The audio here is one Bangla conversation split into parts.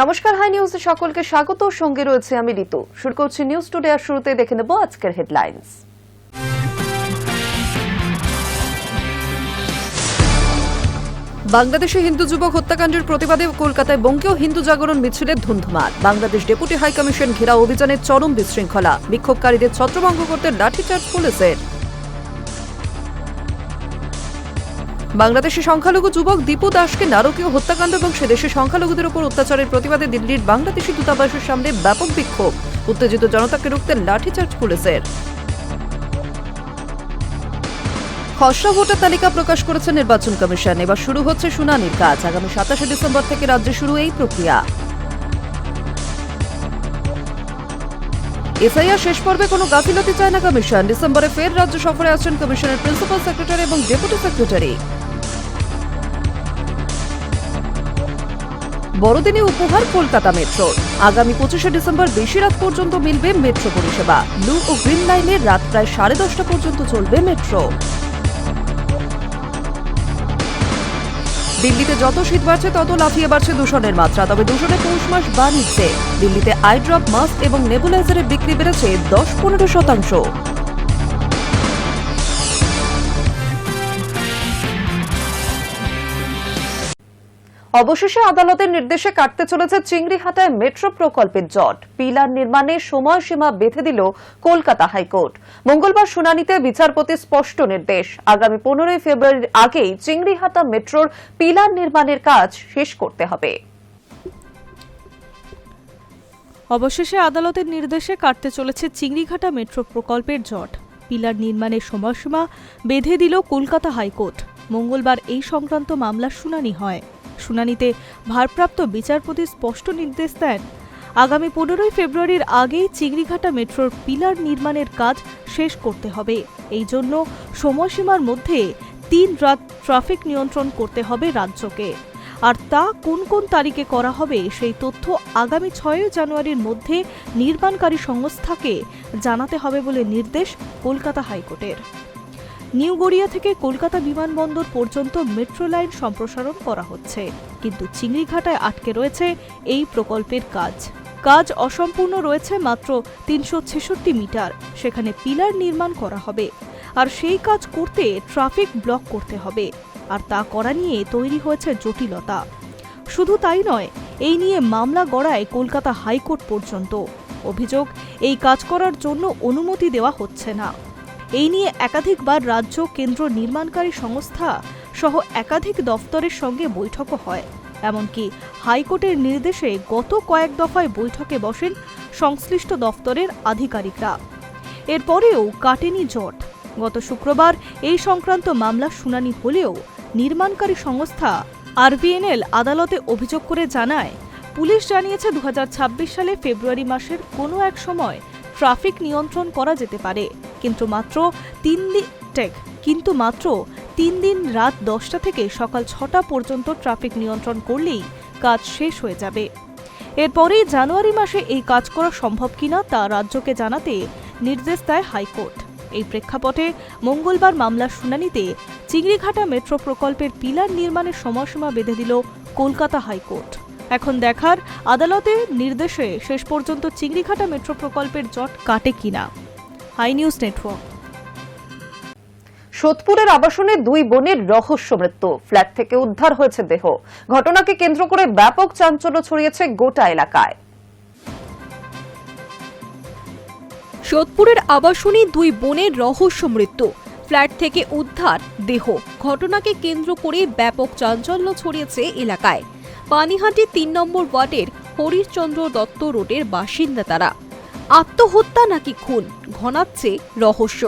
নমস্কার, হাই নিউজে সকলকে স্বাগত। সঙ্গে রয়েছে আমি ঋতু। শুরু করছি নিউজ টুডে, আর শুরুতে দেখে নেব আজকের হেডলাইন্স। বাংলাদেশে হিন্দু যুবক হত্যাকাণ্ডের প্রতিবাদে কলকাতায় বঙ্গীয় হিন্দু জাগরণ মিছিলের ধুন্ধুমার। বাংলাদেশ ডেপুটি হাইকমিশন ঘেরাও অভিযানের চরম বিশৃঙ্খলা, বিক্ষোভকারীদের ছত্রভঙ্গ করতে লাঠিচার্জ পুলিশের। বাংলাদেশে সংখ্যালঘু যুবক দীপু দাসকে নারকীয় হত্যাকাণ্ড এবং সেদেশে সংখ্যালঘুদের উপর অত্যাচারের প্রতিবাদে দিল্লির বাংলাদেশি দূতাবাসের সামনে ব্যাপক বিক্ষোভ, উত্তেজিত জনতাকে রুখতে লাঠিচার্জ পুলিশের। খসড়া ভোটার তালিকা প্রকাশ করেছে নির্বাচন কমিশন। এবার শুরু হচ্ছে শুনানির কাজ। আগামী 27 ডিসেম্বর থেকে রাজ্যে শুরু এই প্রক্রিয়া। এসআইআর শেষ পর্বে কোনো গাফিলতি চায় না কমিশন। ডিসেম্বরে ফের রাজ্য সফরে আসছেন কমিশনের প্রিন্সিপাল সেক্রেটারি এবং ডেপুটি সেক্রেটারি। বড়দিনে উপহার কলকাতা মেট্রোর। আগামী 25 ডিসেম্বর বেশি রাত পর্যন্ত মিলবে মেট্রো পরিষেবা। ব্লু ও গ্রিন লাইনে রাত প্রায় 10:30 পর্যন্ত চলবে মেট্রো। দিল্লিতে যত শীত বাড়ছে তত লাফিয়ে বাড়ছে দূষণের মাত্রা। তবে দূষণে পৌষ মাস বা নিচ্ছে। দিল্লিতে আই ড্রপ, মাস্ক এবং নেবুলাইজারের বিক্রি বেড়েছে 10-15%। অবশেষে আদালতের নির্দেশে কাটতে চলেছে চিংড়িহাটায় মেট্রো প্রকল্পের জট। পিলার নির্মাণে সময়সীমা বেঁধে দিল কলকাতা হাইকোর্ট। মঙ্গলবার শুনানিতে বিচারপতি স্পষ্ট নির্দেশ, আগামী 15 ফেব্রুয়ারির আগেই চিংড়িহাটা মেট্রোর পিলার নির্মাণের কাজ শেষ করতে হবে। অবশেষে আদালতের নির্দেশে কাটতে চলেছে চিংড়িঘাটা মেট্রো প্রকল্পের জট। পিলার নির্মাণের সময়সীমা বেঁধে দিল কলকাতা হাইকোর্ট। মঙ্গলবার এই সংক্রান্ত মামলার শুনানি হয়। শুনানিতে ভারপ্রাপ্ত বিচারপতি স্পষ্ট নির্দেশ দেন, আগামী 15 ফেব্রুয়ারির আগেই চিংড়িঘাটা মেট্রোর পিলার নির্মাণের কাজ শেষ করতে হবে। এই জন্য সময়সীমার মধ্যে 3 রাত ট্রাফিক নিয়ন্ত্রণ করতে হবে রাজ্যকে। আর তা কোন কোন তারিখে করা হবে সেই তথ্য আগামী 6 জানুয়ারির মধ্যে নির্মাণকারী সংস্থাকে জানাতে হবে বলে নির্দেশ কলকাতা হাইকোর্টের। নিউ গড়িয়া থেকে কলকাতা বিমানবন্দর পর্যন্ত মেট্রো লাইন সম্প্রসারণ করা হচ্ছে, কিন্তু চিংড়িঘাটায় আটকে রয়েছে এই প্রকল্পের কাজ অসম্পূর্ণ রয়েছে মাত্র 366 মিটার। সেখানে পিলার নির্মাণ করা হবে, আর সেই কাজ করতে ট্রাফিক ব্লক করতে হবে। আর তা করা নিয়ে তৈরি হয়েছে জটিলতা। শুধু তাই নয়, এই নিয়ে মামলা গড়ায় কলকাতা হাইকোর্ট পর্যন্ত। অভিযোগ, এই কাজ করার জন্য অনুমতি দেওয়া হচ্ছে না। এই নিয়ে একাধিকবার রাজ্য, কেন্দ্র, নির্মাণকারী সংস্থা সহ একাধিক দফতরের সঙ্গে বৈঠকও হয়। এমনকি হাইকোর্টের নির্দেশে গত কয়েক দফায় বৈঠকে বসেন সংশ্লিষ্ট দফতরের আধিকারিকরা। এরপরেও কাটেনি জট। গত শুক্রবার এই সংক্রান্ত মামলার শুনানি হলেও নির্মাণকারী সংস্থা আরভিএনএল আদালতে অভিযোগ করে জানায়, পুলিশ জানিয়েছে 2026 সালে ফেব্রুয়ারি মাসের কোনো এক সময় ট্রাফিক নিয়ন্ত্রণ করা যেতে পারে, কিন্তু মাত্র 3 দিন রাত 10টা থেকে সকাল 6টা পর্যন্ত ট্রাফিক নিয়ন্ত্রণ করলেই কাজ শেষ হয়ে যাবে। এরপরেই জানুয়ারি মাসে এই কাজ করা সম্ভব কিনা তা রাজ্যকে জানাতে নির্দেশ দেয় হাইকোর্ট। এই প্রেক্ষাপটে মঙ্গলবার মামলার শুনানিতে চিংড়িঘাটা মেট্রো প্রকল্পের পিলার নির্মাণের সময়সীমা বেঁধে দিল কলকাতা হাইকোর্ট। এখন দেখার, আদালতের নির্দেশে শেষ পর্যন্ত চিংড়িঘাটা মেট্রো প্রকল্পের জট কাটে কিনা। High news network. সোদপুরের আবাসনে 2 বোনের রহস্য মৃত্যু, ফ্ল্যাট থেকে উদ্ধার হয়েছে দেহ। ঘটনাকে কেন্দ্র করে ব্যাপক চাঞ্চল্য ছড়িয়েছে গোটা এলাকায়। সোদপুরের আবাসনে 2 বোনের রহস্য মৃত্যু, ফ্ল্যাট থেকে উদ্ধার দেহ। ঘটনাকে কেন্দ্র করে ব্যাপক চাঞ্চল্য ছড়িয়েছে এলাকায়। পানিহাটি 3 নম্বর ওয়ার্ডের হরিশচন্দ্র দত্ত রোডের বাসিন্দা তারা। আত্মহত্যা নাকি খুন, ঘনাচ্ছে রহস্য।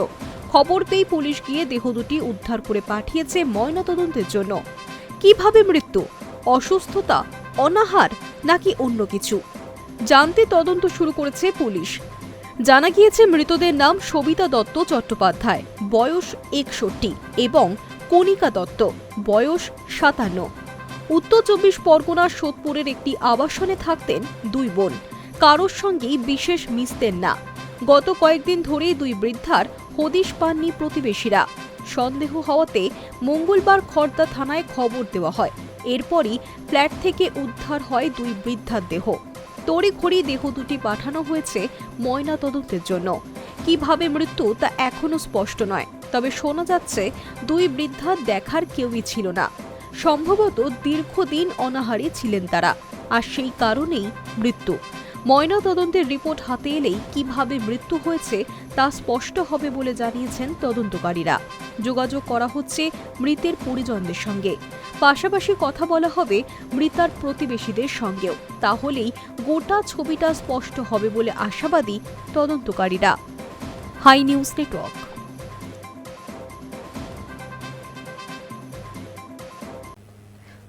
খবর পেয়ে পুলিশ গিয়ে দেহ দুটি উদ্ধার করে পাঠিয়েছে ময়নাতদন্তের জন্য। কিভাবে মৃত্যু, অসুস্থতা, অনাহার নাকি অন্য কিছু জানতে তদন্ত শুরু করেছে পুলিশ। জানা গিয়েছে মৃতদের নাম সবিতা দত্ত চট্টোপাধ্যায়, বয়স 61, এবং কণিকা দত্ত, বয়স 57। উত্তর 24 পরগনার সোদপুরের একটি আবাসনে থাকতেন 2 বোন। কারোর সঙ্গেই বিশেষ মিশতেন না। গত কয়েকদিন ধরেই 2 বৃদ্ধার হদিশ পাননি প্রতিবেশীরা। সন্দেহ হওয়াতে মঙ্গলবার খড়দা থানায় খবর দেওয়া হয়। এরপরই ফ্ল্যাট থেকে উদ্ধার হয় দুই বৃদ্ধার দেহ। তড়িঘড়ি দেহ দুটি পাঠানো হয়েছে ময়না তদন্তের জন্য। কিভাবে মৃত্যু তা এখনো স্পষ্ট নয়, তবে শোনা যাচ্ছে দুই বৃদ্ধা দেখার কেউই ছিল না। সম্ভবত দীর্ঘদিন অনাহারে ছিলেন তারা, আর সেই কারণেই মৃত্যু। ময়না তদন্তের রিপোর্ট হাতে এলেই কিভাবে মৃত্যু হয়েছে তা স্পষ্ট হবে বলে জানিয়েছেন তদন্তকারীরা। যোগাযোগ করা হচ্ছে মৃতের পরিজনদের সঙ্গে, পাশাপাশি কথা বলা হবে মৃতার প্রতিবেশীদের সঙ্গেও। তাহলেই গোটা ছবিটা স্পষ্ট হবে বলে আশাবাদী তদন্তকারীরা। High news network.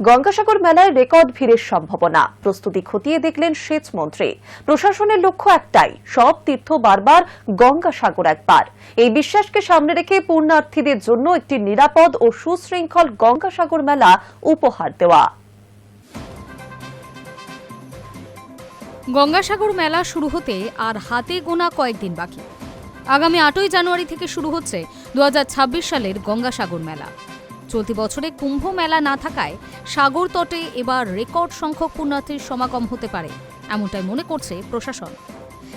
গঙ্গাসাগর মেলায় রেকর্ড ভিড়ের সম্ভাবনা, প্রস্তুতি খতিয়ে দেখলেন সেচ মন্ত্রী। প্রশাসনের লক্ষ্য একটাই, সব তীর্থ বারবার গঙ্গাসাগর একবার। এই বিশ্বাসকে সামনে রেখে পুণ্যার্থীদের জন্য একটি নিরাপদ ও সুশৃঙ্খল গঙ্গাসাগর মেলা উপহার দেওয়া। গঙ্গাসাগর মেলা শুরু হতে আর হাতে গোনা কয়েকদিন বাকি। আগামী 8ই জানুয়ারি থেকে শুরু হচ্ছে 2026 সালের গঙ্গাসাগর মেলা। চলতি বছরে কুম্ভ মেলা না থাকায় সাগর তটে এবার রেকর্ড সংখ্যক পুণ্যার্থীর সমাগম হতে পারে, এমনটাই মনে করছে প্রশাসন।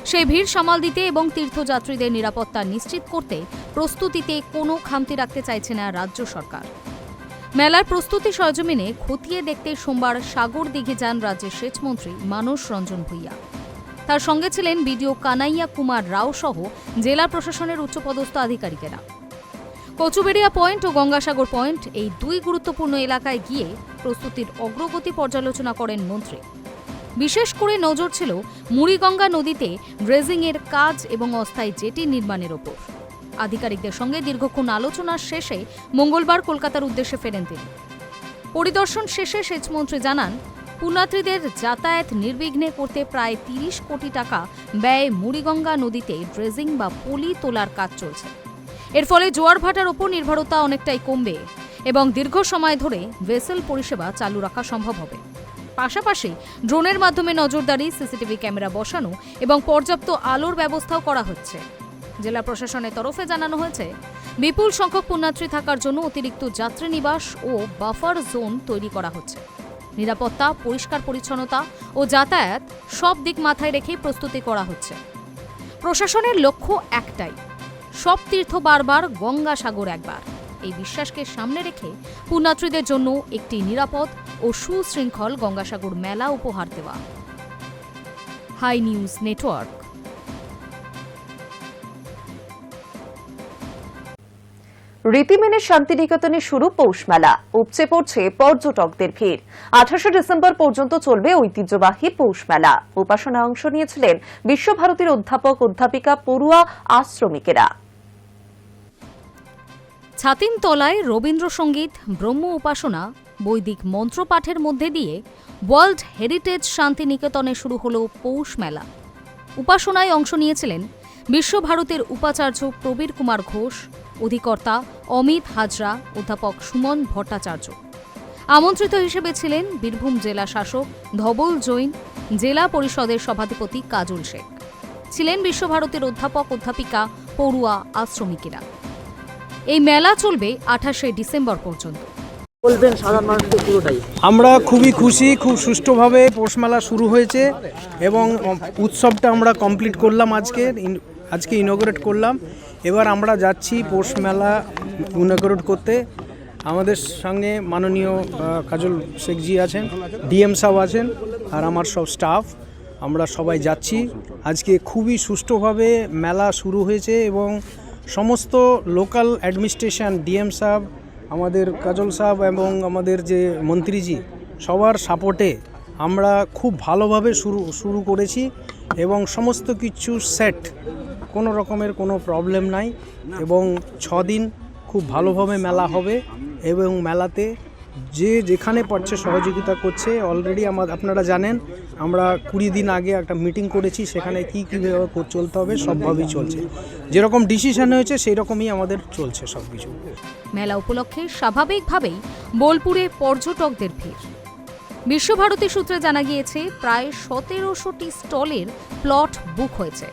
সেই ভিড় সামাল দিতে এবং তীর্থযাত্রীদের নিরাপত্তা নিশ্চিত করতে প্রস্তুতিতে কোনো খামতি রাখতে চাইছে না রাজ্য সরকার। মেলার প্রস্তুতি সরজমিনে খতিয়ে দেখতে সোমবার সাগর দিঘি যান রাজ্যের সেচমন্ত্রী মানস রঞ্জন ভূঁইয়া। তার সঙ্গে ছিলেন বিডিও কানাইয়া কুমার রাও সহ জেলা প্রশাসনের উচ্চপদস্থ আধিকারিকেরা। কচুবেড়িয়া পয়েন্ট ও গঙ্গাসাগর পয়েন্ট, এই দুই গুরুত্বপূর্ণ এলাকায় গিয়ে প্রস্তুতির অগ্রগতি পর্যালোচনা করেন মন্ত্রী। বিশেষ করে নজর ছিল মুড়িগঙ্গা নদীতে ড্রেজিংয়ের কাজ এবং অস্থায়ী জেটি নির্মাণের ওপর। আধিকারিকদের সঙ্গে দীর্ঘক্ষণ আলোচনার শেষে মঙ্গলবার কলকাতার উদ্দেশ্যে ফেরেন তিনি। পরিদর্শন শেষে সেচমন্ত্রী জানান, পুণ্যার্থীদের যাতায়াত নির্বিঘ্নে করতে প্রায় 30 কোটি টাকা ব্যয়ে মুড়িগঙ্গা নদীতে ড্রেজিং বা পলি তোলার কাজ চলছে। এর ফলে জোয়ার ভাটার ওপর নির্ভরতা অনেকটাই কমবে এবং দীর্ঘ সময় ধরে ভেসেল পরিষেবা চালু রাখা সম্ভব হবে। পাশাপাশি ড্রোনের মাধ্যমে নজরদারি, সিসিটিভি ক্যামেরা বসানো এবং পর্যাপ্ত আলোর ব্যবস্থাও করা হচ্ছে। জেলা প্রশাসনের তরফে জানানো হয়েছে, বিপুল সংখ্যক পুণ্যার্থী থাকার জন্য অতিরিক্ত যাত্রী নিবাস ও বাফার জোন তৈরি করা হচ্ছে। নিরাপত্তা, পরিষ্কার পরিচ্ছন্নতা ও যাতায়াত সব দিক মাথায় রেখে প্রস্তুতি করা হচ্ছে। প্রশাসনের লক্ষ্য একটাই, সব তীর্থ বারবার গঙ্গাসাগর একবার। এই বিশ্বাসকে সামনে রেখে পুণ্যার্থীদের জন্য একটি নিরাপদ ও সুশৃঙ্খল গঙ্গাসাগর মেলা উপহার দেওয়া। High news network. রীতি মেনে শান্তিনিকেতনে শুরু পৌষ মেলা, উপচে পড়ছে পর্যটকদের ভিড়। 28 ডিসেম্বর পর্যন্ত চলবে ঐতিহ্যবাহী পৌষ মেলা। উপাসনায় অংশ নিয়েছিলেন বিশ্বভারতীর অধ্যাপক অধ্যাপিকা, পড়ুয়া, আশ্রমিকেরা। ছাতিমতলায় রবীন্দ্রসঙ্গীত, ব্রহ্ম উপাসনা, বৈদিক মন্ত্রপাঠের মধ্যে দিয়ে ওয়ার্ল্ড হেরিটেজ শান্তিনিকেতনে শুরু হল পৌষ মেলা। উপাসনায় অংশ নিয়েছিলেন বিশ্বভারতীর উপাচার্য প্রবীর কুমার ঘোষ, অধিকর্তা অমিত হাজরা, অধ্যাপক সুমন ভট্টাচার্য। আমন্ত্রিত হিসেবে ছিলেন বীরভূম জেলা শাসক ধবল জৈন, জেলা পরিষদের সভাধিপতি কাজল শেখ, ছিলেন বিশ্বভারতীর অধ্যাপক অধ্যাপিকা, পড়ুয়া, আশ্রমিকেরা। এই মেলা চলবে 28 ডিসেম্বর পর্যন্ত। বলবেন সাধারণ মানুষকে পুরোটাই। আমরা খুবই খুশি, খুব সুষ্ঠুভাবে পৌষ মেলা শুরু হয়েছে এবং উৎসবটা আমরা কমপ্লিট করলাম। আজকে ইনঅগ্রেট করলাম। এবার আমরা যাচ্ছি পৌষ মেলা ইনঅগ্রেট করতে। আমাদের সঙ্গে মাননীয় কাজল শেখজি আছেন, ডিএম সাহেব আছেন, আর আমার সব স্টাফ। আমরা সবাই যাচ্ছি। আজকে খুবই সুষ্ঠুভাবে মেলা শুরু হয়েছে এবং সমস্ত লোকাল অ্যাডমিনিস্ট্রেশন, ডিএম সাহেব, আমাদের কাজল সাহেব এবং আমাদের যে মন্ত্রীজি, সবার সাপোর্টে আমরা খুব ভালোভাবে শুরু করেছি এবং সমস্ত কিছু সেট, কোনো রকমের কোনো প্রবলেম নাই এবং 6 দিন খুব ভালোভাবে মেলা হবে এবং মেলাতে যে যেখানে পারছে সহযোগিতা করছে। অলরেডি আপনারা জানেন আমরা 20 দিন আগে একটা মিটিং করেছি, সেখানে কীভাবে চলতে হবে সবভাবেই চলছে। যেরকম ডিসিশন হয়েছে সেই রকমই আমাদের চলছে সব কিছু। মেলা উপলক্ষে স্বাভাবিকভাবেই বোলপুরে পর্যটকদের ভিড়। বিশ্বভারতী সূত্রে জানা গিয়েছে, প্রায় 1700টি স্টলের প্লট বুক হয়েছে।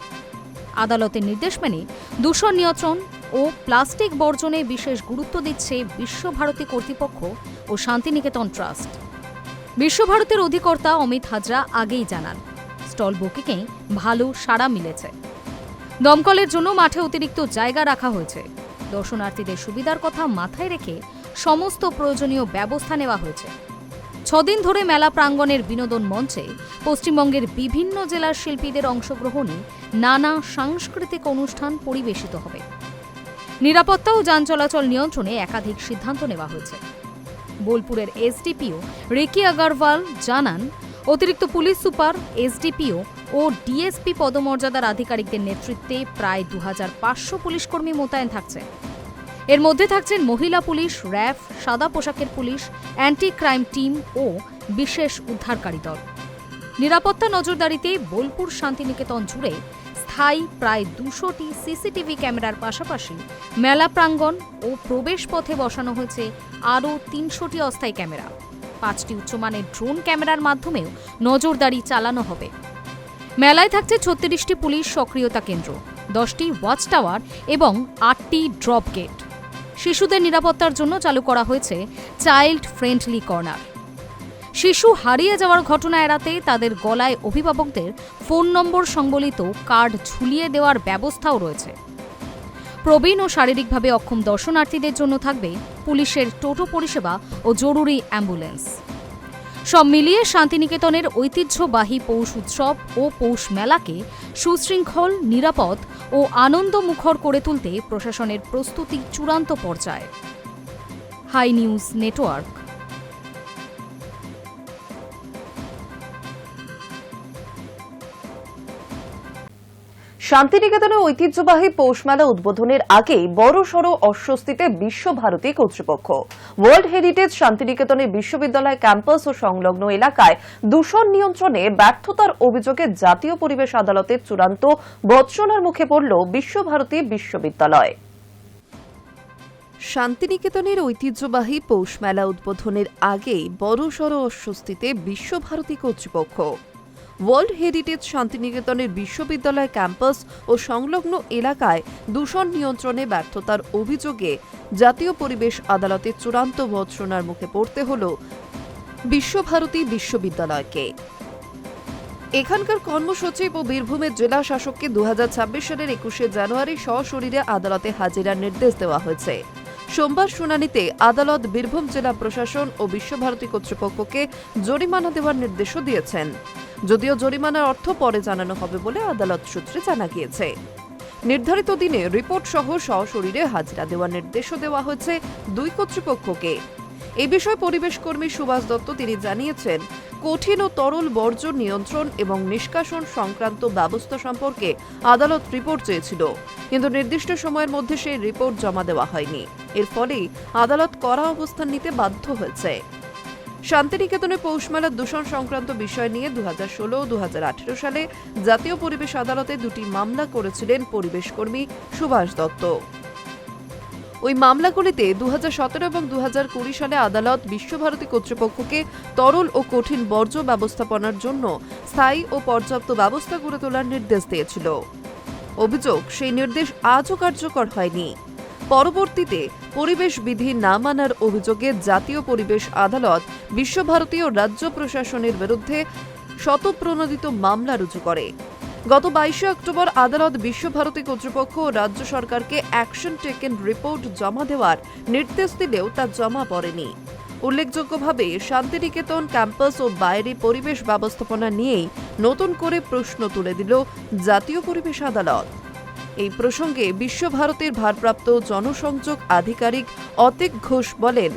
আদালতের নির্দেশ মেনে দূষণ নিয়ন্ত্রণ ও প্লাস্টিক বর্জনে বিশেষ গুরুত্ব দিচ্ছে বিশ্বভারতী কর্তৃপক্ষ ও শান্তিনিকেতন ট্রাস্ট। বিশ্বভারতীর অধিকর্তা অমিত হাজরা আগেই জানান, স্টল বুকিংয়ে ভালো সাড়া মিলেছে। দমকলের জন্য মাঠে অতিরিক্ত জায়গা রাখা হয়েছে। দর্শনার্থীদের সুবিধার কথা মাথায় রেখে সমস্ত প্রয়োজনীয় ব্যবস্থা নেওয়া হয়েছে। 6 দিন ধরে মেলা প্রাঙ্গণের বিনোদন মঞ্চে পশ্চিমবঙ্গের বিভিন্ন জেলার শিল্পীদের অংশগ্রহণে নানা সাংস্কৃতিক অনুষ্ঠান পরিবেশিত হবে। নিরাপত্তা ও যান চলাচল নিয়ন্ত্রণে একাধিক সিদ্ধান্ত নেওয়া হয়েছে। বোলপুরের এসডিপিও রিকি আগরওয়াল জানান, অতিরিক্ত পুলিশ সুপার, এসডিপিও ও ডিএসপি পদমর্যাদার আধিকারিকদের নেতৃত্বে প্রায় 2500 পুলিশকর্মী মোতায়েন থাকছে। এর মধ্যে থাকছেন মহিলা পুলিশ, র্যাফ, সাদা পোশাকের পুলিশ, অ্যান্টি ক্রাইম টিম ও বিশেষ উদ্ধারকারী দল। নিরাপত্তা নজরদারিতে বোলপুর শান্তিনিকেতন জুড়ে স্থায়ী প্রায় 200টি সিসিটিভি ক্যামেরার পাশাপাশি মেলা প্রাঙ্গণ ও প্রবেশ পথে বসানো হয়েছে আরও 300টি অস্থায়ী ক্যামেরা। 5টি উচ্চমানের ড্রোন ক্যামেরার মাধ্যমেও নজরদারি চালানো হবে। মেলায় থাকছে 36টি পুলিশ সক্রিয়তা কেন্দ্র, 10টি ওয়াচ টাওয়ার এবং 8টি ড্রপ গেট। শিশুদের নিরাপত্তার জন্য চালু করা হয়েছে চাইল্ড ফ্রেন্ডলি কর্নার। শিশু হারিয়ে যাওয়ার ঘটনা এড়াতে তাদের গলায় অভিভাবকদের ফোন নম্বর সংবলিত কার্ড ঝুলিয়ে দেওয়ার ব্যবস্থাও রয়েছে। প্রবীণ ও শারীরিকভাবে অক্ষম দর্শনার্থীদের জন্য থাকবে পুলিশের টোটো পরিষেবা ও জরুরি অ্যাম্বুলেন্স। সব মিলিয়ে শান্তিনিকেতনের ঐতিহ্যবাহী পৌষ উৎসব ও পৌষ মেলাকে সুশৃঙ্খল, নিরাপদ ও আনন্দমুখর করে তুলতে প্রশাসনের প্রস্তুতি চূড়ান্ত পর্যায়ে। Hi news Network. শান্তিনিকেতনে ঐতিহ্যবাহী পৌষ মেলা উদ্বোধনের আগেই বড়সড় অস্বস্তিতে বিশ্বভারতী কর্তৃপক্ষ। ওয়ার্ল্ড হেরিটেজ শান্তিনিকেতনের বিশ্ববিদ্যালয় ক্যাম্পাস ও সংলগ্ন এলাকায় দূষণ নিয়ন্ত্রণে ব্যর্থতার অভিযোগে জাতীয় পরিবেশ আদালতের চূড়ান্ত ভর্ৎসনার মুখে পড়ল বিশ্বভারতী বিশ্ববিদ্যালয়। শান্তিনিকেতনের ঐতিহ্যবাহী পৌষ মেলা উদ্বোধনের আগেই বড়সড় অস্বস্তিতে বিশ্বভারতী কর্তৃপক্ষ। ওয়ার্ল্ড হেরিটেজ শান্তিনিকেতনের বিশ্ববিদ্যালয় ক্যাম্পাস ও সংলগ্ন এলাকায় দূষণ নিয়ন্ত্রণে ব্যর্থতার অভিযোগে জাতীয় পরিবেশ আদালতের চূড়ান্ত ভর্ৎসনার মুখে পড়তে হল বিশ্বভারতী বিশ্ববিদ্যালয়কে। এখানকার কর্মসচিব ও বীরভূমের জেলা শাসককে 2026 সালের 21শে জানুয়ারি সশরীরে আদালতে হাজিরার নির্দেশ দেওয়া হয়েছে। সোমবার শুনানিতে আদালত বীরভূম জেলা প্রশাসন ও বিশ্বভারতী কর্তৃপক্ষকে জরিমানা দেওয়ার নির্দেশও দিয়েছেন। যদিও জরিমানার অর্থ পরে জানানো হবে বলে আদালত সূত্রে জানা গিয়েছে। নির্ধারিত দিনে রিপোর্ট সহ সশরীরে হাজিরা দেওয়ার নির্দেশও দেওয়া হয়েছে দুই কর্তৃপক্ষকে। এই বিষয়ে পরিবেশ কর্মী সুভাষ দত্ত তিনি জানিয়েছেন, কঠিন ও তরল বর্জ্য নিয়ন্ত্রণ এবং নিষ্কাশন সংক্রান্ত ব্যবস্থা সম্পর্কে আদালত রিপোর্ট চেয়েছিল, কিন্তু নির্দিষ্ট সময়ের মধ্যে সেই রিপোর্ট জমা দেওয়া হয়নি। এর ফলেই আদালত কড়া অবস্থান নিতে বাধ্য হয়েছে। শান্তিনিকেতনে পৌষ মেলার দূষণ সংক্রান্ত বিষয় নিয়ে 2016 ও 2018 সালে জাতীয় পরিবেশ আদালতে দুটি মামলা করেছিলেন পরিবেশ কর্মী সুভাষ দত্ত। ওই মামলাগুলিতে 2017 এবং 2020 সালে আদালত বিশ্বভারতী কর্তৃপক্ষকে তরল ও কঠিন বর্জ্য ব্যবস্থাপনার জন্য স্থায়ী ও পর্যাপ্ত ব্যবস্থা গড়ে তোলার নির্দেশ দিয়েছিল। অভিযোগ, সেই নির্দেশ আজও কার্যকর হয়নি। পরবর্তীতে পরিবেশ বিধি না মানার অভিযোগে জাতীয় পরিবেশ আদালত বিশ্বভারতী ও রাজ্য প্রশাসনের বিরুদ্ধে স্বতঃপ্রণোদিত মামলা রুজু করে। গত 22 অক্টোবর আদালত বিশ্বভারতী কর্তৃপক্ষ ও রাজ্য সরকারকে অ্যাকশন টেকেন রিপোর্ট জমা দেওয়ার নির্দেশ দিলেও তা জমা পড়েনি। উল্লেখযোগ্যভাবে শান্তিনিকেতন ক্যাম্পাস ও বাইরে পরিবেশ ব্যবস্থাপনা নিয়েই নতুন করে প্রশ্ন তুলে দিল জাতীয় পরিবেশ আদালত। এই প্রসঙ্গে বিশ্বভারতীর ভারপ্রাপ্ত জনসংযোগ আধিকারিক অতীক ঘোষ বলেন,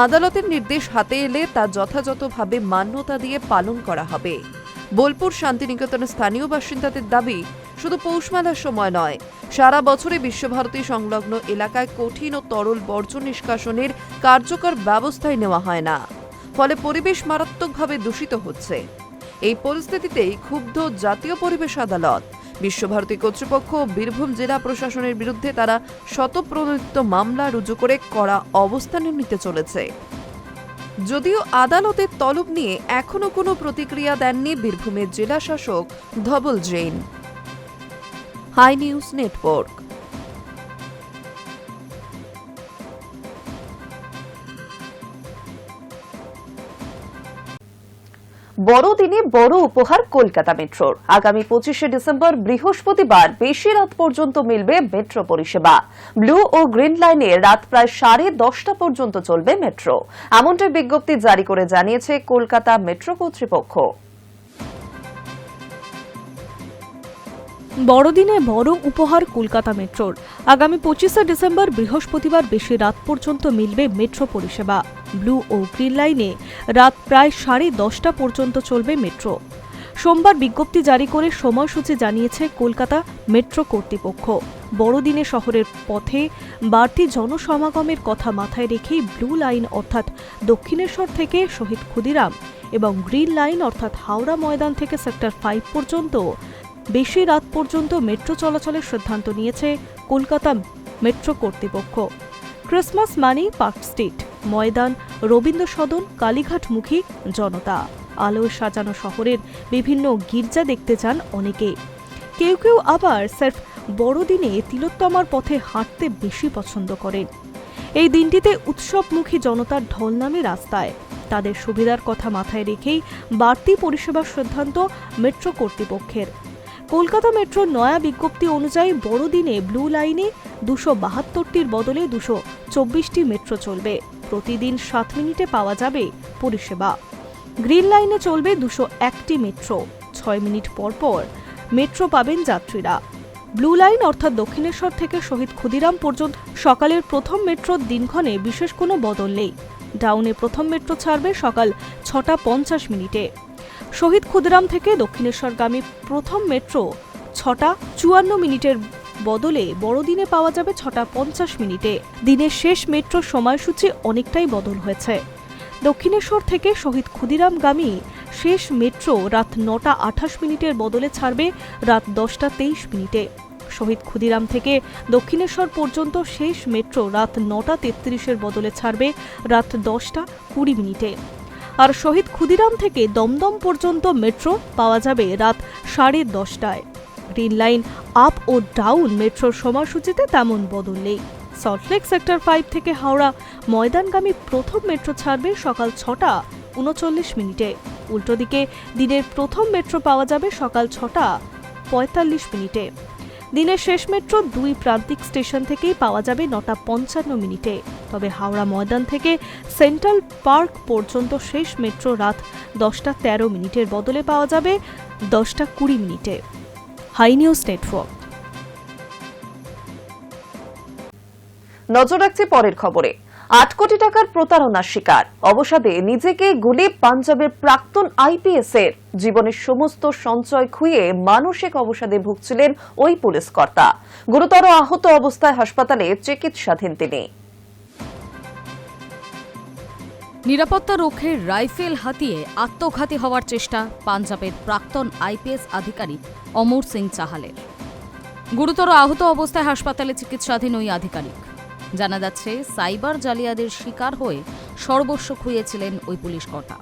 আদালতের নির্দেশ হাতে এলে তা যথাযথভাবে মান্যতা দিয়ে পালন করা হবে। বোলপুর শান্তিনিকেতনের স্থানীয় বাসিন্দাদের দাবি, শুধু পৌষ মেলার সময় নয়, সারা বছরে বিশ্বভারতী সংলগ্ন এলাকায় কঠিন ও তরল বর্জ্য নিষ্কাশনের কার্যকর ব্যবস্থাই নেওয়া হয় না, ফলে পরিবেশ মারাত্মকভাবে দূষিত হচ্ছে। এই পরিস্থিতিতেই ক্ষুব্ধ জাতীয় পরিবেশ আদালত। বিশ্বভারতী কর্তৃপক্ষ ও বীরভূম জেলা প্রশাসনের বিরুদ্ধে তারা স্বতঃপ্রণোদিত মামলা রুজু করে কড়া অবস্থান নিতে চলেছে। যদিও আদালতের তলব নিয়ে এখনো কোনো প্রতিক্রিয়া দেননি বীরভূমের জেলা শাসক Dhaval Jain. Hi news network. বড়দিনে বড় উপহার কলকাতা মেট্রোর। আগামী 25শে ডিসেম্বর বৃহস্পতিবার বেশি রাত পর্যন্ত মিলবে মেট্রো পরিষেবা। ব্লু ও গ্রিন লাইনে রাত প্রায় 10:30 পর্যন্ত চলবে মেট্রো, এমনটাই বিজ্ঞপ্তি জারি করে জানিয়েছে কলকাতা মেট্রো কর্তৃপক্ষ। বড়দিনে বড় উপহার কলকাতা মেট্রোর। আগামী 25শে ডিসেম্বর বৃহস্পতিবার বেশি রাত পর্যন্ত মিলবে মেট্রো পরিষেবা। ব্লু ও গ্রিন লাইনে রাত প্রায় 10:30 পর্যন্ত চলবে মেট্রো। সোমবার বিজ্ঞপ্তি জারি করে সময়সূচি জানিয়েছে কলকাতা মেট্রো কর্তৃপক্ষ। বড়দিনে শহরের পথে বাড়তি জনসমাগমের কথা মাথায় রেখেই ব্লু লাইন অর্থাৎ দক্ষিণেশ্বর থেকে শহীদ ক্ষুদিরাম এবং গ্রিন লাইন অর্থাৎ হাওড়া ময়দান থেকে সেক্টর 5 পর্যন্ত বেশি রাত পর্যন্ত মেট্রো চলাচলের সিদ্ধান্ত নিয়েছে কলকাতা মেট্রো কর্তৃপক্ষ। ক্রিসমাস মানেই পার্ক স্ট্রিট, ময়দান, রবীন্দ্র সদন, কালীঘাটমুখী জনতা। আলোয় সাজানো শহরের বিভিন্ন গির্জা দেখতে চান অনেকে। কেউ কেউ আবার স্রেফ বড়দিনে তিলোত্তমার পথে হাঁটতে বেশি পছন্দ করেন। এই দিনটিতে উৎসবমুখী জনতার ঢল নামে রাস্তায়। তাদের সুবিধার কথা মাথায় রেখেই বাড়তি পরিষেবার সিদ্ধান্ত মেট্রো কর্তৃপক্ষের। কলকাতা মেট্রোর নয়া বিজ্ঞপ্তি অনুযায়ী বড়দিনে ব্লু লাইনে 272টির বদলে 224টি মেট্রো চলবে। প্রতিদিন 7 মিনিটে পাওয়া যাবে পরিষেবা। গ্রিন লাইনে চলবে 201টি মেট্রো, 6 মিনিট পর পর মেট্রো পাবেন যাত্রীরা। ব্লু লাইন অর্থাৎ দক্ষিণেশ্বর থেকে শহীদ ক্ষুদিরাম পর্যন্ত সকালের প্রথম মেট্রোর দিনক্ষণে বিশেষ কোনো বদল নেই। ডাউনে প্রথম মেট্রো ছাড়বে সকাল 6:50 মিনিটে। শহীদ ক্ষুদিরাম থেকে দক্ষিণেশ্বরগামী প্রথম মেট্রো 6:54 মিনিটের বদলে বড়দিনে পাওয়া যাবে 6:50 মিনিটে। দিনের শেষ মেট্রোর সময়সূচি অনেকটাই বদল হয়েছে। দক্ষিণেশ্বর থেকে শহীদ ক্ষুদিরামগামী শেষ মেট্রো রাত 9:28 মিনিটের বদলে ছাড়বে রাত 10:23 মিনিটে। শহীদ ক্ষুদিরাম থেকে দক্ষিণেশ্বর পর্যন্ত শেষ মেট্রো রাত 9:33-এর বদলে ছাড়বে রাত 10:20 মিনিটে। আর শহীদ ক্ষুদিরাম থেকে দমদম পর্যন্ত মেট্রো পাওয়া যাবে রাত 10:30টায়। গ্রিন লাইন আপ ও ডাউন মেট্রোর সময়সূচিতে তেমন বদল নেই। সল্টলেক সেক্টর 5 থেকে হাওড়া ময়দানগামী প্রথম মেট্রো ছাড়বে সকাল 6:39 মিনিটে। উল্টো দিকে দিনের প্রথম মেট্রো পাওয়া যাবে সকাল 6:45 মিনিটে। দিনের শেষ মেট্রো 2 প্রান্তিক স্টেশন থেকেই পাওয়া যাবে 9:55 মিনিটে। তবে হাওড়া ময়দান থেকে সেন্ট্রাল পার্ক পর্যন্ত শেষ মেট্রো রাত 10:13 মিনিটের বদলে পাওয়া যাবে 10:20 মিনিটে। Hi news Network. নজর রাখছি পরের খবরে। 8 কোটি টাকার প্রতারণার শিকার, অবসাদে নিজেকে গুলি পাঞ্জাবের প্রাক্তন আইপিএস এর। জীবনের সমস্ত সঞ্চয় খুইয়ে মানসিক অবসাদে ভুগছিলেন ওই পুলিশ কর্তা। গুরুতর আহত অবস্থায় হাসপাতালে চিকিৎসাধীন তিনি। নিরাপত্তা রক্ষীর রাইফেল হাতিয়ে আত্মঘাতী হওয়ার চেষ্টা পাঞ্জাবের প্রাক্তন আইপিএস আধিকারিক অমর সিং চাহালের। গুরুতর আহত অবস্থায় হাসপাতালে চিকিৎসাধীন ওই আধিকারিক। জানা যাচ্ছে সাইবার জালিয়াতির শিকার হয়ে সর্বস্ব খুইয়েছিলেন ওই পুলিশ কর্তা।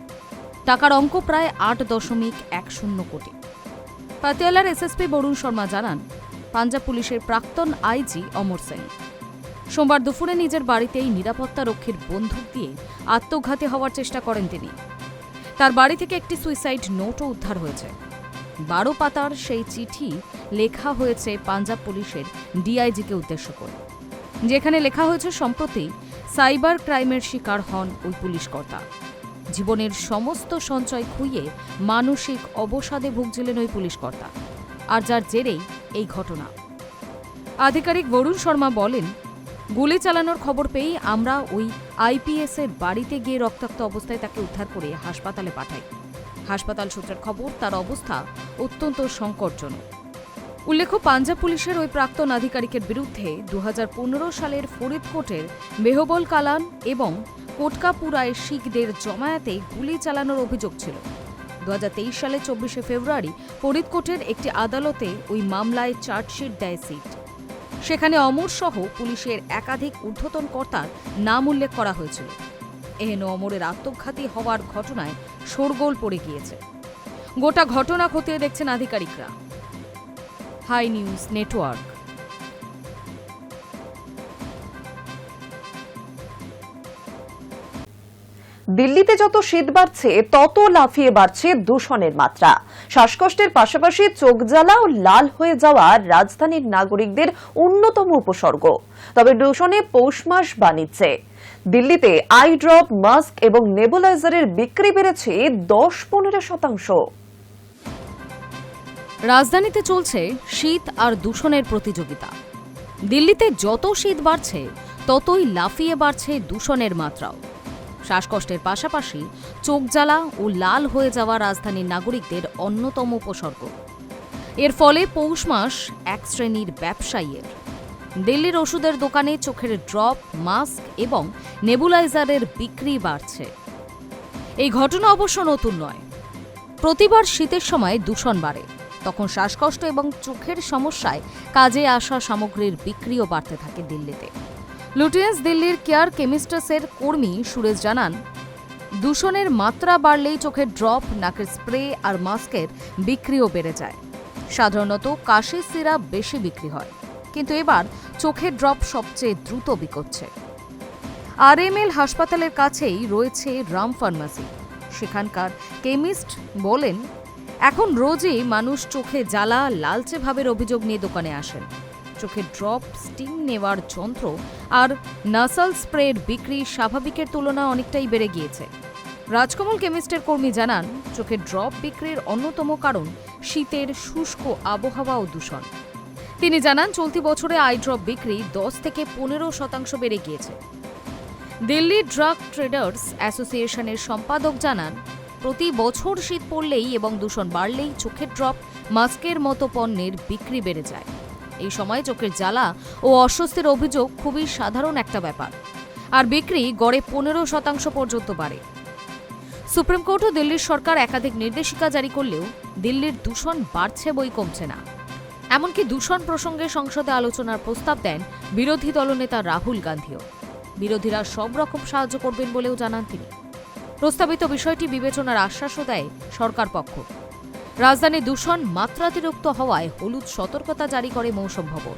টাকার অঙ্ক প্রায় 8.10 কোটি। পাতিয়ালার এসএসপি বরুণ শর্মা জানান, পাঞ্জাব পুলিশের প্রাক্তন আইজি অমর সিং সোমবার দুপুরে নিজের বাড়িতেই নিরাপত্তা রক্ষীর বন্দুক দিয়ে আত্মঘাতী হওয়ার চেষ্টা করেন তিনি। তার বাড়ি থেকে একটি সুইসাইড নোটও উদ্ধার হয়েছে। 12 পাতার সেই চিঠি লেখা হয়েছে পাঞ্জাব পুলিশের ডিআইজিকে উদ্দেশ্য করে, যেখানে লেখা হয়েছে সম্প্রতি সাইবার ক্রাইমের শিকার হন ওই পুলিশ কর্তা। জীবনের সমস্ত সঞ্চয় খুইয়ে মানসিক অবসাদে ভুগছিলেন ওই পুলিশ কর্তা, আর যার জেরেই এই ঘটনা। আধিকারিক বরুণ শর্মা বলেন, গুলি চালানোর খবর পেয়েই আমরা ওই আইপিএস এর বাড়িতে গিয়ে রক্তাক্ত অবস্থায় তাকে উদ্ধার করে হাসপাতালে পাঠাই। হাসপাতাল সূত্রের খবর তার অবস্থা অত্যন্ত সংকটজনক। উল্লেখ্য, পাঞ্জাব পুলিশের ওই প্রাক্তন আধিকারিকের বিরুদ্ধে 2015 সালের ফরিদকোটের বেহবল কালান এবং কোটকাপুরায় শিখদের জমায়েতে গুলি চালানোর অভিযোগ ছিল। 2023 সালে 24শে ফেব্রুয়ারি ফরিদকোটের একটি আদালতে ওই মামলায় চার্জশিট দেয় সিট। সেখানে অমর সহ পুলিশের একাধিক ঊর্ধ্বতন কর্তার নাম উল্লেখ করা হয়েছিল। এহেন অমরের আত্মঘাতী হওয়ার ঘটনায় শোরগোল পড়ে গিয়েছে। গোটা ঘটনা খতিয়ে দেখছেন আধিকারিকরা। Hi news Network. দিল্লিতে যত শীত বাড়ছে তত লাফিয়ে বাড়ছে দূষণের মাত্রা। শ্বাসকষ্টের পাশাপাশি চোখ জ্বালা ও লাল হয়ে যাওয়া রাজধানীর নাগরিকদের অন্যতম উপসর্গ। তবে দূষণে পৌষ মাস বাণিজ্যে দিল্লিতে আই ড্রপ, মাস্ক এবং নেবুলাইজারের বিক্রি বেড়েছে 10-15%। রাজধানীতে চলছে শীত আর দূষণের প্রতিযোগিতা। দিল্লিতে যত শীত বাড়ছে ততই লাফিয়ে বাড়ছে দূষণের মাত্রাও। শ্বাসকষ্টের পাশাপাশি চোখ জ্বালা ও লাল হয়ে যাওয়া রাজধানীর নাগরিকদের অন্যতম উপসর্গ। এর ফলে পৌষ মাস এক শ্রেণীর ব্যবসায়ীর। দিল্লির ওষুধের দোকানে চোখের ড্রপ, মাস্ক এবং নেবুলাইজারের বিক্রি বাড়ছে। এই ঘটনা অবশ্য নতুন নয়। প্রতিবার শীতের সময় দূষণ বাড়ে, তখন শ্বাসকষ্ট এবং চোখের সমস্যায় কাজে আসা সামগ্রীর বিক্রিও বাড়তে থাকে দিল্লিতে। লুটিয়েন্স দিল্লির কেয়ার কেমিস্টসের কর্মী সুরেশ জানান, দূষণের মাত্রা বাড়লেই চোখের ড্রপ, নাকের স্প্রে আর মাস্কের বিক্রিও বেড়ে যায়। সাধারণত কাশির সিরাপ বেশি বিক্রি হয়, কিন্তু এবার চোখের ড্রপ সবচেয়ে দ্রুত বিকোচ্ছে। RML হাসপাতালের কাছেই রয়েছে রাম ফার্মাসি। সেখানকার কেমিস্ট বলেন, এখন রোজই মানুষ চোখে জ্বালা, লালচে ভাবের অভিযোগ নিয়ে দোকানে আসেন। চোখের ড্রপ, স্টিম নেওয়ার যন্ত্র আর নাসাল স্প্রের বিক্রি স্বাভাবিকের তুলনায় অনেকটাই বেড়ে গিয়েছে। রাজকমল কেমিস্টের কর্মী জানান, চোখের ড্রপ বিক্রির অন্যতম কারণ শীতের শুষ্ক আবহাওয়া ও দূষণ। তিনি জানান, চলতি বছরে আই ড্রপ বিক্রি 10-15% বেড়ে গিয়েছে। দিল্লি ড্রাগ ট্রেডার্স অ্যাসোসিয়েশনের সম্পাদক জানান, প্রতি বছর শীত পড়লেই এবং দূষণ বাড়লেই চোখের ড্রপ, মাস্কের মতো পণ্যের বিক্রি বেড়ে যায়। এই সময় চোখের জ্বালা ও অস্বস্তির অভিযোগ খুবই সাধারণ একটা ব্যাপার, আর বিক্রি গড়ে 15% পর্যন্ত বাড়ে। সুপ্রিম কোর্ট ও দিল্লির সরকার একাধিক নির্দেশিকা জারি করলেও দিল্লির দূষণ বাড়ছে বই কমছে না। এমনকি দূষণ প্রসঙ্গে সংসদে আলোচনার প্রস্তাব দেন বিরোধী দলনেতা রাহুল গান্ধীও। বিরোধীরা সব রকম সাহায্য করবেন বলেও জানান তিনি। প্রস্তাবিত বিষয়টি বিবেচনার আশ্বাসও দেয় সরকার পক্ষ। রাজধানী দূষণ মাত্রাতিরিক্ত হওয়ায় হলুদ সতর্কতা জারি করে মৌসুম ভবন।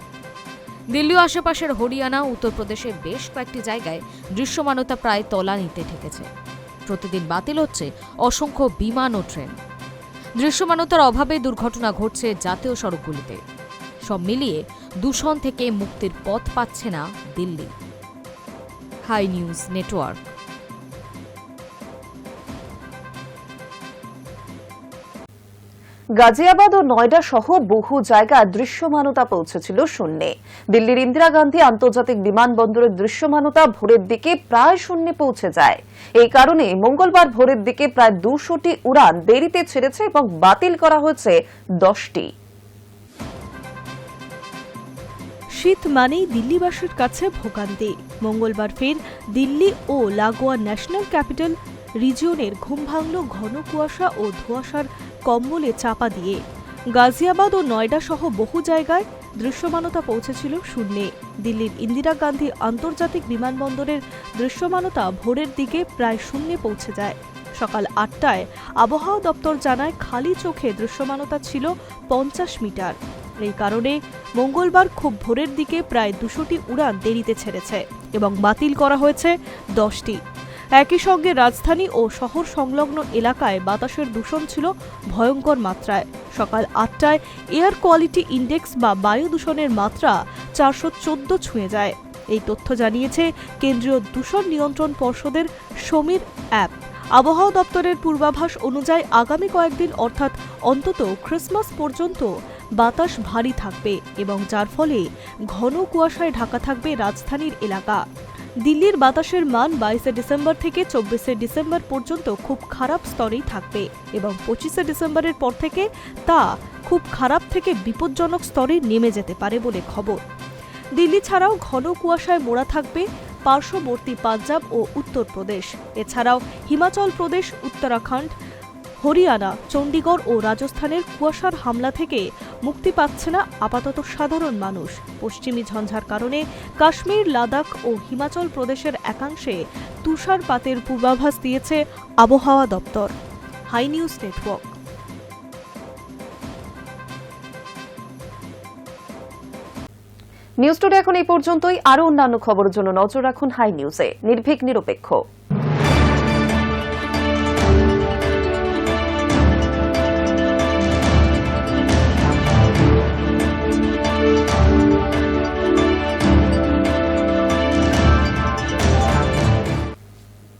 দিল্লি ও আশেপাশের হরিয়ানা, উত্তরপ্রদেশের বেশ কয়েকটি জায়গায় দৃশ্যমানতা প্রায় তলানিতে ঠেকেছে। প্রতিদিন বাতিল হচ্ছে অসংখ্য বিমান ও ট্রেন। দৃশ্যমানতার অভাবে দুর্ঘটনা ঘটছে জাতীয় সড়কগুলিতে। সব মিলিয়ে দূষণ থেকে মুক্তির পথ পাচ্ছে না Delhi. Hi news network. Ghaziabad ও নয়ডা সহ বহু জায়গায় দৃশ্যমানতা পৌঁছেছিল শূন্যে। দিল্লির ইন্দিরা গান্ধী আন্তর্জাতিক বিমানবন্দরের দৃশ্যমানতা ভোরের দিকে প্রায় শূন্যে পৌঁছে যায়। এই কারণে মঙ্গলবার ভোরের দিকে প্রায় 200টি উড়ান দেরিতে ছেড়েছে এবং বাতিল করা হয়েছে 10টি। শীত মানেই দিল্লিবাসীর কাছে ভোগান্তি। মঙ্গলবার ফের দিল্লি ও লাগোয়া ন্যাশনাল ক্যাপিটাল রিজিয়নের ঘুম ভাঙল ঘন কুয়াশা ও ধোঁয়াশার কম্বলে চাপা দিয়ে। গাজিয়াবাদ ও নয়ডা সহ বহু জায়গায় দৃশ্যমানতা পৌঁছেছিল শূন্যে। দিল্লির ইন্দিরা গান্ধী আন্তর্জাতিক বিমানবন্দরের দৃশ্যমানতা ভোরের দিকে প্রায় শূন্যে পৌঁছে যায়। সকাল 8টায় আবহাওয়া দপ্তর জানায়, খালি চোখে দৃশ্যমানতা ছিল 50 মিটার। এই কারণে মঙ্গলবার খুব ভোরের দিকে প্রায় 200টি উড়ান দেরিতে ছেড়েছে এবং বাতিল করা হয়েছে 10টি। একই সঙ্গে রাজধানী ও শহর সংলগ্ন এলাকায় বাতাসের দূষণ ছিল ভয়ঙ্কর মাত্রায়। সকাল 8টায় এয়ার কোয়ালিটি ইন্ডেক্স বা বায়ু দূষণের মাত্রা 414 ছুঁয়ে যায়। এই তথ্য জানিয়েছে কেন্দ্রীয় দূষণ নিয়ন্ত্রণ পর্ষদের সমীর অ্যাপ। আবহাওয়া দপ্তরের পূর্বাভাস অনুযায়ী আগামী কয়েকদিন অর্থাৎ অন্তত ক্রিসমাস পর্যন্ত বাতাস ভারী থাকবে এবং যার ফলে ঘন কুয়াশায় ঢাকা থাকবে রাজধানীর এলাকা। দিল্লির বাতাসের মান 22 ডিসেম্বর থেকে 24 ডিসেম্বর পর্যন্ত খুব খারাপ স্তরেই থাকবে এবং 25 ডিসেম্বরের পর থেকে তা খুব খারাপ থেকে বিপজ্জনক স্তরে নেমে যেতে পারে বলে খবর। দিল্লি ছাড়াও ঘন কুয়াশায় মোড়া থাকবে পার্শ্ববর্তী পাঞ্জাব ও উত্তরপ্রদেশ। এছাড়াও হিমাচল প্রদেশ, উত্তরাখণ্ড, হরিয়ানা, চণ্ডীগড় ও রাজস্থানের কুয়াশার হামলা থেকে মুক্তি পাচ্ছে না আপাতত সাধারণ মানুষ। পশ্চিমী ঝঞ্ঝার কারণে কাশ্মীর, লাদাখ ও হিমাচল প্রদেশের একাংশে তুষারপাতের পূর্বাভাস দিয়েছে আবহাওয়া দপ্তর। Hi news Network. News today এখন এই পর্যন্তই। আরও অন্যান্য খবরের জন্য নজর রাখুন হাই নিউজে। নির্ভীক, নিরপেক্ষ।